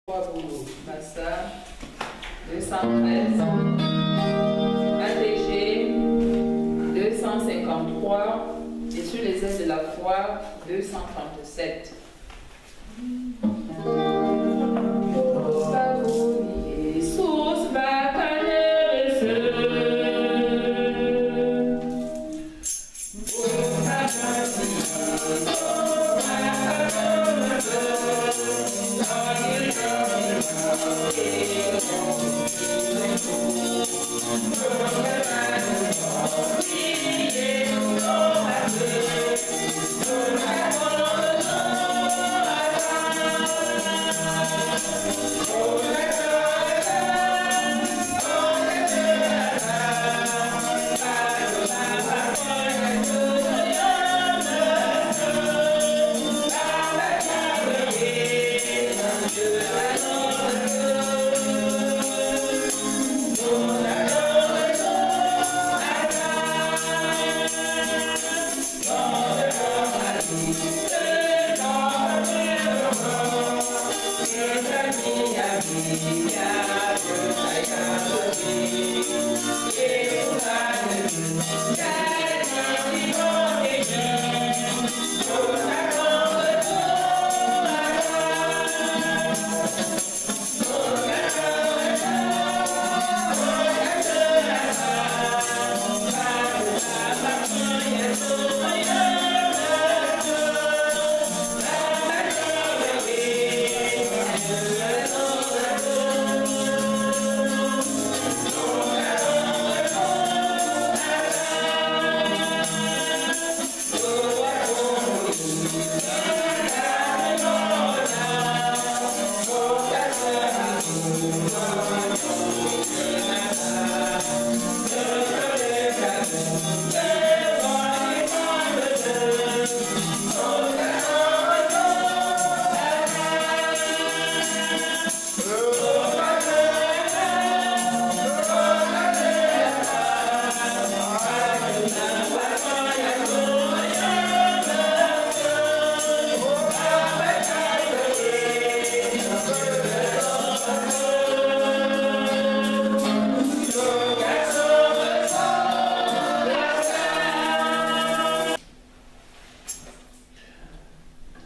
Boulot, Massa, 213, ATG, 253, et sur les ailes de la foi, 237.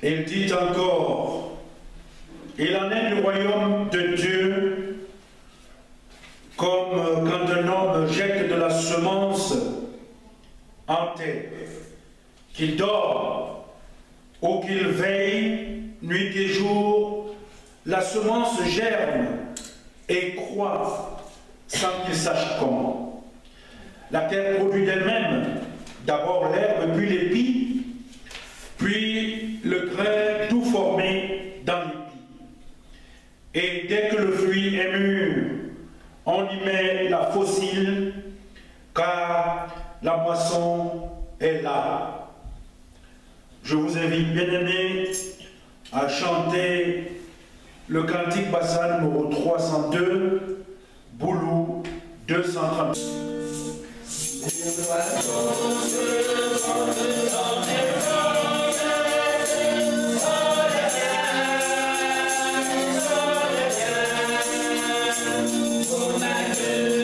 Il dit encore, il en est du royaume de Dieu comme quand un homme jette de la semence en terre, qu'il dort ou qu'il veille nuit et jour, la semence germe et croît sans qu'il sache comment. La terre produit d'elle-même d'abord l'herbe, puis l'épi, puis le grain tout formé dans l'épi. Et dès que le fruit est mûr, on y met la faucille, car la moisson est là. Je vous invite, bien-aimés, à chanter le cantique Bassa numéro 302, Boulou 230. Yeah.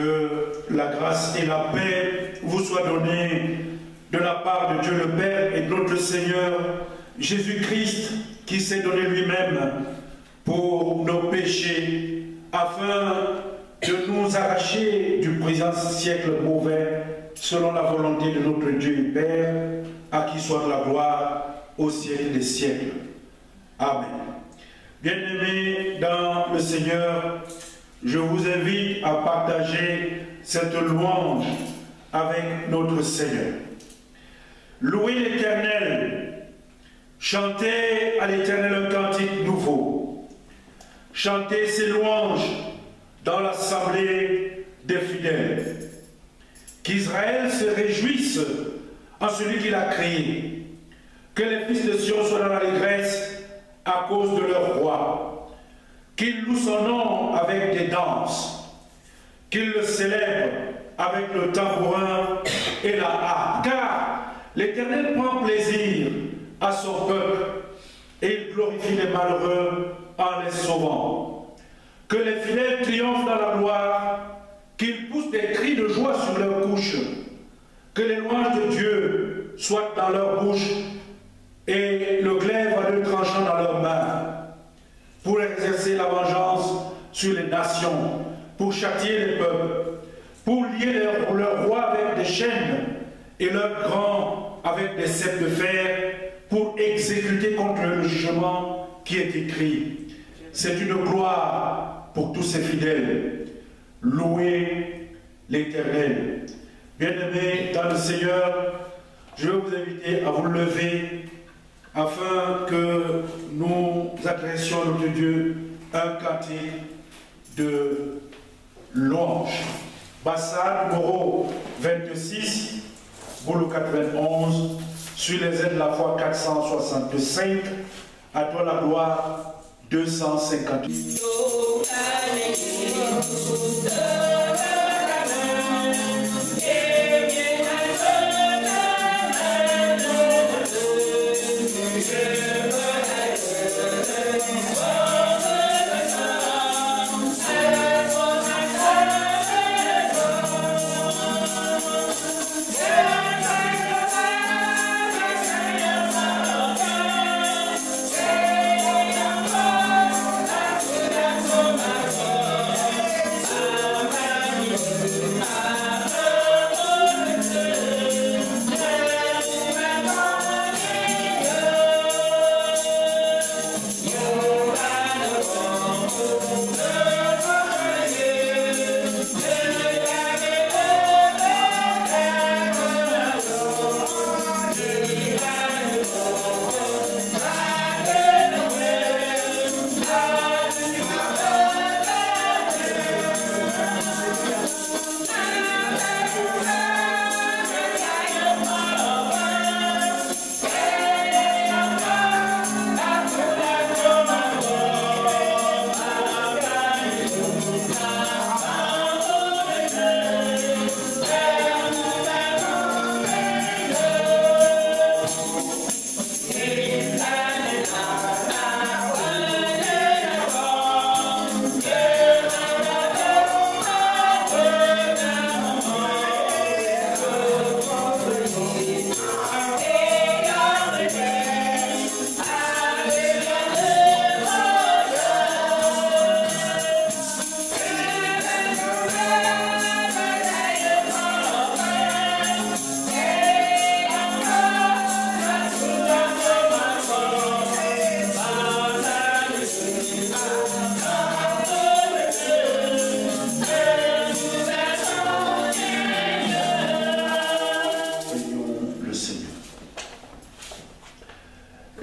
Que la grâce et la paix vous soient données de la part de Dieu le Père et de notre Seigneur Jésus-Christ, qui s'est donné lui-même pour nos péchés, afin de nous arracher du présent siècle mauvais, selon la volonté de notre Dieu et Père, à qui soit la gloire au siècle des siècles. Amen. Bien-aimés dans le Seigneur, je vous invite à partager cette louange avec notre Seigneur. Louez l'Éternel, chantez à l'Éternel un cantique nouveau, chantez ses louanges dans l'assemblée des fidèles. Qu'Israël se réjouisse en celui qui l'a créé, que les fils de Sion soient dans l'allégresse à cause de leur roi, qu'ils louent son nom avec des danses, qu'ils le célèbrent avec le tambourin et la harpe, car l'Éternel prend plaisir à son peuple et il glorifie les malheureux en les sauvant. Que les fidèles triomphent dans la gloire, qu'ils poussent des cris de joie sur leurs couches, que les louanges de Dieu soient dans leur bouche et le glaive à deux tranchants dans leurs mains, pour exercer la vengeance sur les nations, pour châtier les peuples, pour lier leurs rois avec des chaînes et leurs grands avec des ceps de fer, pour exécuter contre le jugement qui est écrit. C'est une gloire pour tous ces fidèles. Louez l'Éternel. Bien-aimés dans le Seigneur, je vais vous inviter à vous lever afin que nous adressions à notre Dieu un cantique de louange. Bassa numéro 26, boulot 91, sur les aides de la foi 465, à toi la gloire 258.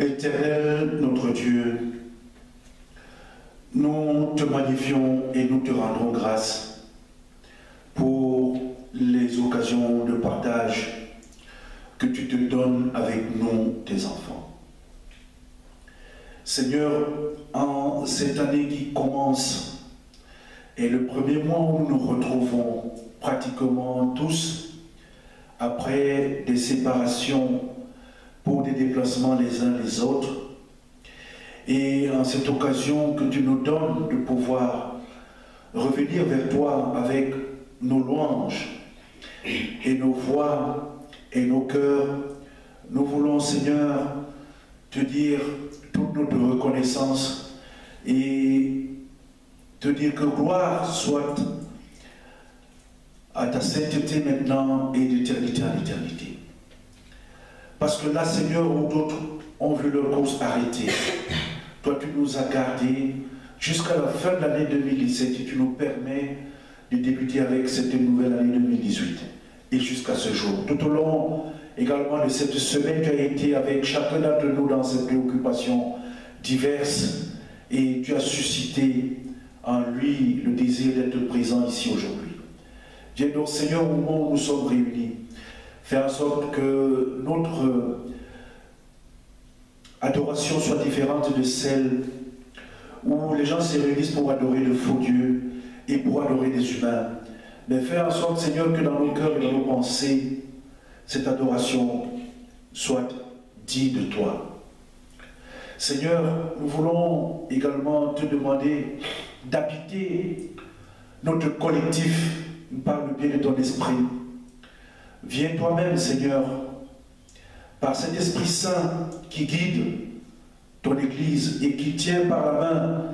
Éternel, notre Dieu, nous te magnifions et nous te rendons grâce pour les occasions de partage que tu te donnes avec nous, tes enfants. Seigneur, en cette année qui commence, et le premier mois où nous nous retrouvons pratiquement tous, après des séparations pour des déplacements les uns les autres, et en cette occasion que tu nous donnes de pouvoir revenir vers toi avec nos louanges et nos voix et nos cœurs, nous voulons, Seigneur, te dire toute notre reconnaissance et te dire que gloire soit à ta sainteté maintenant et d'éternité en éternité. Parce que là, Seigneur, où d'autres ont vu leur course arrêtée, toi, tu nous as gardés jusqu'à la fin de l'année 2017 et tu nous permets de débuter avec cette nouvelle année 2018 et jusqu'à ce jour. Tout au long également de cette semaine, tu as été avec chacun d'entre nous dans ces préoccupations diverses et tu as suscité en lui le désir d'être présent ici aujourd'hui. Viens donc, Seigneur, au moment où nous sommes réunis, faire en sorte que notre adoration soit différente de celle où les gens se réunissent pour adorer de faux dieux et pour adorer des humains. Mais faire en sorte, Seigneur, que dans nos cœurs et dans nos pensées, cette adoration soit digne de toi. Seigneur, nous voulons également te demander d'habiter notre collectif par le biais de ton esprit. Viens toi-même, Seigneur, par cet Esprit Saint qui guide ton Église et qui tient par la main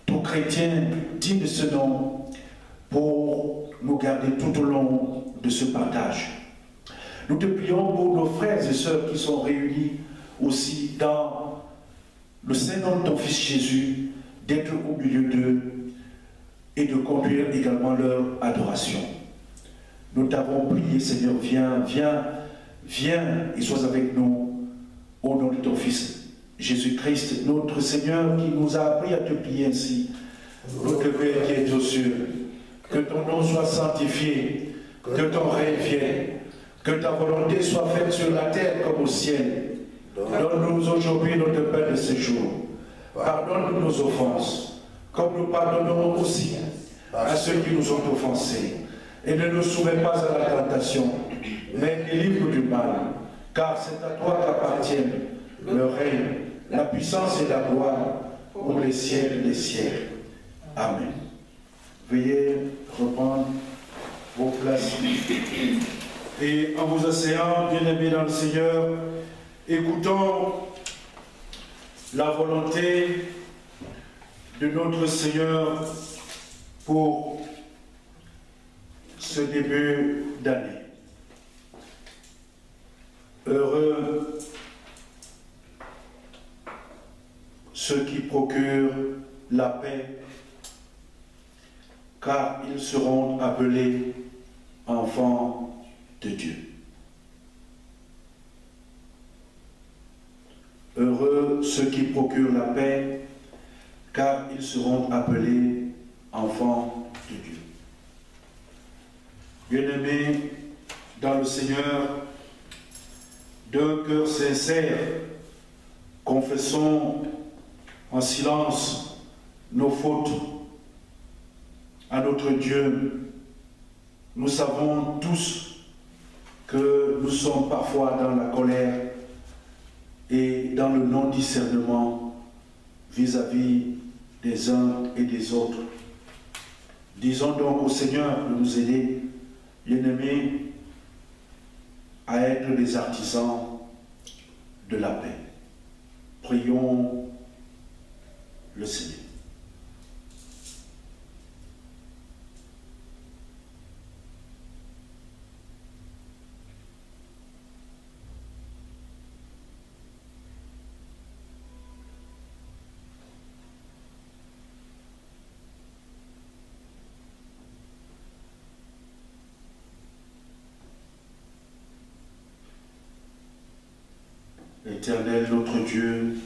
ton chrétien digne de ce nom pour nous garder tout au long de ce partage. Nous te prions pour nos frères et sœurs qui sont réunis aussi dans le Saint-Nom de ton Fils Jésus, d'être au milieu d'eux et de conduire également leur adoration. Nous t'avons prié, Seigneur, viens et sois avec nous au nom de ton Fils Jésus-Christ, notre Seigneur, qui nous a appris à te prier ainsi. Notre Père qui es aux cieux, que ton nom soit sanctifié, que ton règne vienne, que ta volonté soit faite sur la terre comme au ciel. Donne-nous aujourd'hui notre pain de ce jour. Pardonne-nous nos offenses, comme nous pardonnons aussi à ceux qui nous ont offensés. Et ne nous soumets pas à la tentation, mais délivre-nous du mal, car c'est à toi qu'appartiennent le règne, la puissance et la gloire pour les siècles des siècles. Amen. Veuillez reprendre vos places. Et en vous asseyant, bien-aimés dans le Seigneur, écoutons la volonté de notre Seigneur pour ce début d'année. Heureux ceux qui procurent la paix, car ils seront appelés enfants de Dieu. Heureux ceux qui procurent la paix, car ils seront appelés enfants de Dieu. Bien-aimés dans le Seigneur, d'un cœur sincère, confessons en silence nos fautes à notre Dieu. Nous savons tous que nous sommes parfois dans la colère et dans le non-discernement vis-à-vis des uns et des autres. Disons donc au Seigneur de nous aider, bien-aimés, à être des artisans de la paix. Prions le Seigneur. Éternel notre Dieu,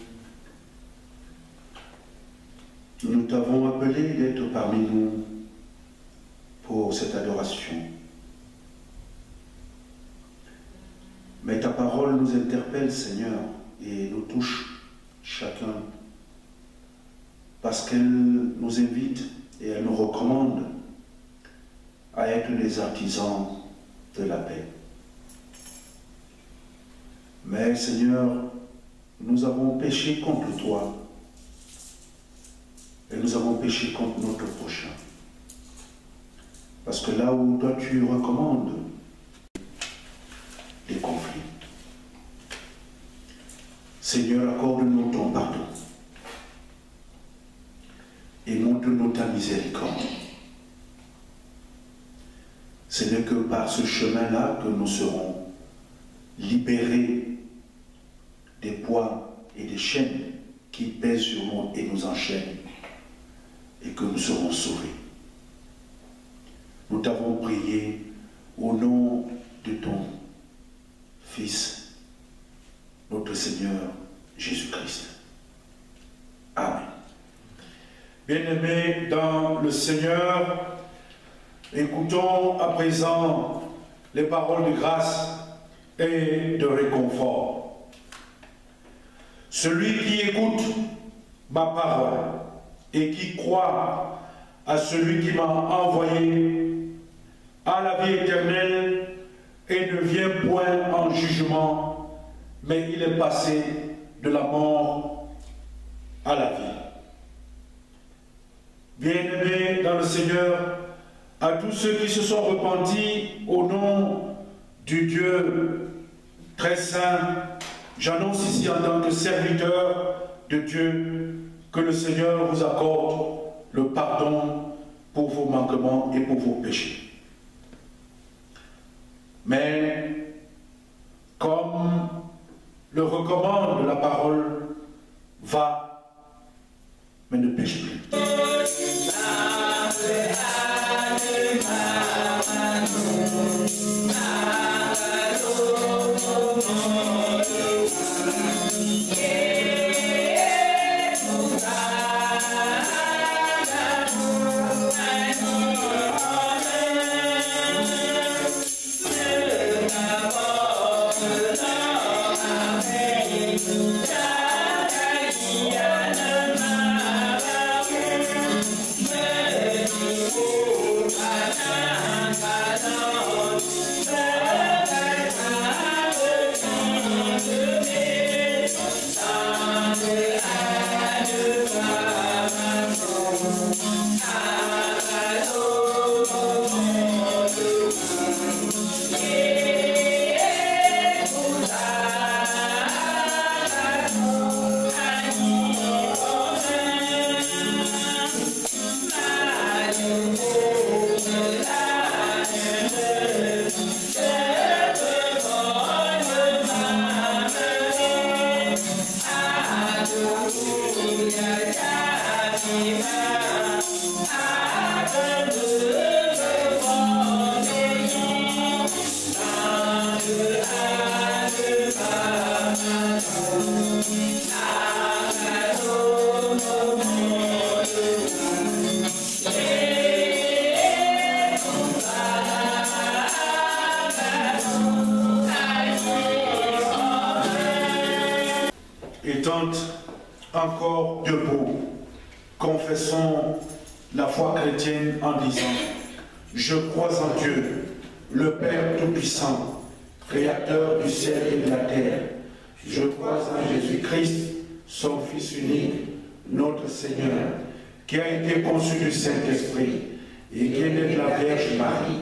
nous t'avons appelé d'être parmi nous pour cette adoration. Mais ta parole nous interpelle, Seigneur, et nous touche chacun, parce qu'elle nous invite et elle nous recommande à être des artisans de la paix. Mais Seigneur, nous avons péché contre toi et nous avons péché contre notre prochain. Parce que là où toi tu recommandes les conflits, Seigneur, accorde-nous ton pardon et montre-nous ta miséricorde. Ce n'est que par ce chemin-là que nous serons libérés des poids et des chaînes qui pèsent sur nous et nous enchaînent, et que nous serons sauvés. Nous t'avons prié au nom de ton Fils, notre Seigneur Jésus-Christ. Amen. Bien-aimés dans le Seigneur, écoutons à présent les paroles de grâce et de réconfort. Celui qui écoute ma parole et qui croit à celui qui m'a envoyé a la vie éternelle et ne vient point en jugement, mais il est passé de la mort à la vie. Bien-aimés dans le Seigneur, à tous ceux qui se sont repentis au nom du Dieu très saint, j'annonce ici en tant que serviteur de Dieu que le Seigneur vous accorde le pardon pour vos manquements et pour vos péchés. Mais comme le recommande la parole, va, mais ne pêche plus. Étant encore debout, confessons la foi chrétienne en disant: je crois en Dieu, le Père Tout-Puissant, Créateur du ciel et de la terre. Je crois en Jésus-Christ, son Fils unique, notre Seigneur, qui a été conçu du Saint-Esprit et qui est né de la Vierge Marie.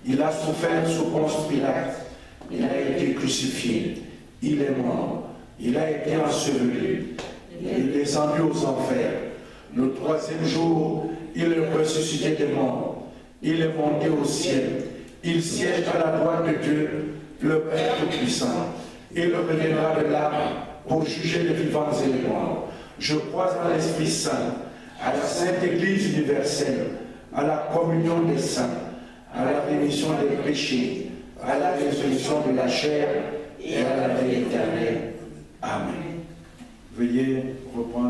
Il a souffert sous Ponce Pilate, il a été crucifié, il est mort, il a été enseveli, il est descendu aux enfers. Le troisième jour, il est ressuscité des morts, il est monté au ciel, il siège à la droite de Dieu, le Père Tout-Puissant. Il reviendra de là pour juger les vivants et les morts. Je crois en l'Esprit Saint, à la Sainte Église universelle, à la communion des saints, à la rémission des péchés, à la résurrection de la chair et à la vie éternelle. Amen. Veuillez reprendre